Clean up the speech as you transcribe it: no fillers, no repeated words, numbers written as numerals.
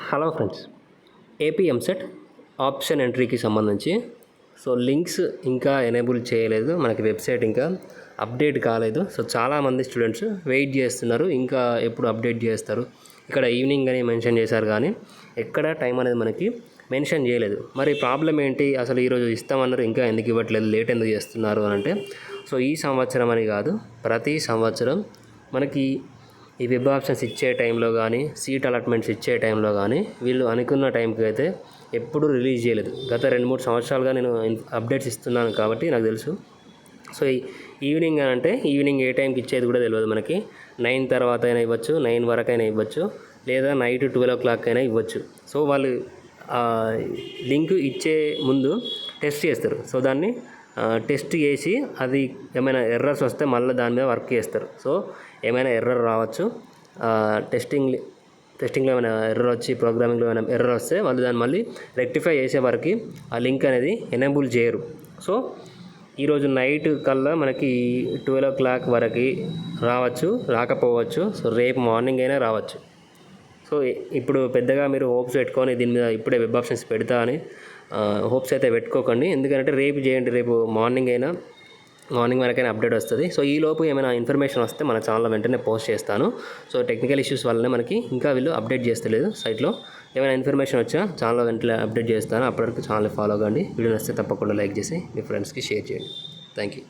Hello friends, AP EAMCET option ఎంట్రీకి సంబంధించి links ఇంకా enable చేయలేదు. మనకి వెబ్సైట్ ఇంకా అప్డేట్ కాలేదు. చాలామంది స్టూడెంట్స్ వెయిట్ చేస్తున్నారు, ఇంకా ఎప్పుడు అప్డేట్ చేస్తారు. ఇక్కడ ఈవినింగ్ అని మెన్షన్ చేశారు, కానీ ఎక్కడ టైం అనేది మనకి మెన్షన్ చేయలేదు. మరి ప్రాబ్లం ఏంటి? అసలు ఈరోజు ఇస్తామన్నారు, ఇంకా ఎందుకు ఇవ్వట్లేదు, లేట్ ఎందుకు చేస్తున్నారు అని అంటే ఈ సంవత్సరం అని కాదు, ప్రతి సంవత్సరం మనకి ఈ వెబ్ ఆప్షన్స్ ఇచ్చే టైంలో కానీ, సీట్ అలాట్మెంట్స్ ఇచ్చే టైంలో కానీ వీళ్ళు అనుకున్న టైంకి అయితే ఎప్పుడూ రిలీజ్ చేయలేదు. గత 2-3 సంవత్సరాలుగా నేను అప్డేట్స్ ఇస్తున్నాను కాబట్టి నాకు తెలుసు. ఈవినింగ్ అని అంటే ఈవినింగ్ ఏ టైంకి ఇచ్చేది కూడా తెలియదు మనకి. 9 తర్వాత అయినా ఇవ్వచ్చు, 9 వరకు అయినా ఇవ్వచ్చు, లేదా నైట్ 12 o'clock అయినా ఇవ్వచ్చు. వాళ్ళు లింక్ ఇచ్చే ముందు టెస్ట్ చేస్తారు. దాన్ని టెస్ట్ చేసి అది ఏమైనా ఎర్రర్స్ వస్తే మళ్ళీ దాని మీద వర్క్ చేస్తారు. ఏమైనా ఎర్రర్ రావచ్చు, టెస్టింగ్లో ఏమైనా ఎర్రర్ వచ్చి, ప్రోగ్రామింగ్లో ఏమైనా ఎర్రర్ వస్తే వాళ్ళు దాన్ని మళ్ళీ రెక్టిఫై చేసే వరకు ఆ లింక్ అనేది ఎనేబుల్ చేయరు. ఈరోజు నైట్ కల్లా మనకి 12 o'clock వరకు రావచ్చు, రాకపోవచ్చు. రేపు మార్నింగ్ అయినా రావచ్చు. ఇప్పుడు పెద్దగా మీరు హోప్స్ పెట్టుకొని దీని మీద ఇప్పుడే వెబ్ ఆప్షన్స్ పెడతా అని హోప్స్ అయితే పెట్టుకోకండి. ఎందుకంటే రేపు చేయండి, రేపు మార్నింగ్ వరకైనా అప్డేట్ వస్తుంది. ఈలోపు ఏమైనా ఇన్ఫర్మేషన్ వస్తే మన ఛానల్లో వెంటనే పోస్ట్ చేస్తాను. టెక్నికల్ ఇష్యూస్ వల్లనే మనకి ఇంకా వీళ్ళు అప్డేట్ చేస్తలేదు సైట్లో. ఏమైనా ఇన్ఫర్మేషన్ వచ్చా ఛానల్లో వెంటనే అప్డేట్ చేస్తాను. అప్పటివరకు ఛానల్ ఫాలో అవ్వండి. వీడియో నచ్చితే తప్పకుండా లైక్ చేసి మీ ఫ్రెండ్స్కి షేర్ చేయండి. Thank you.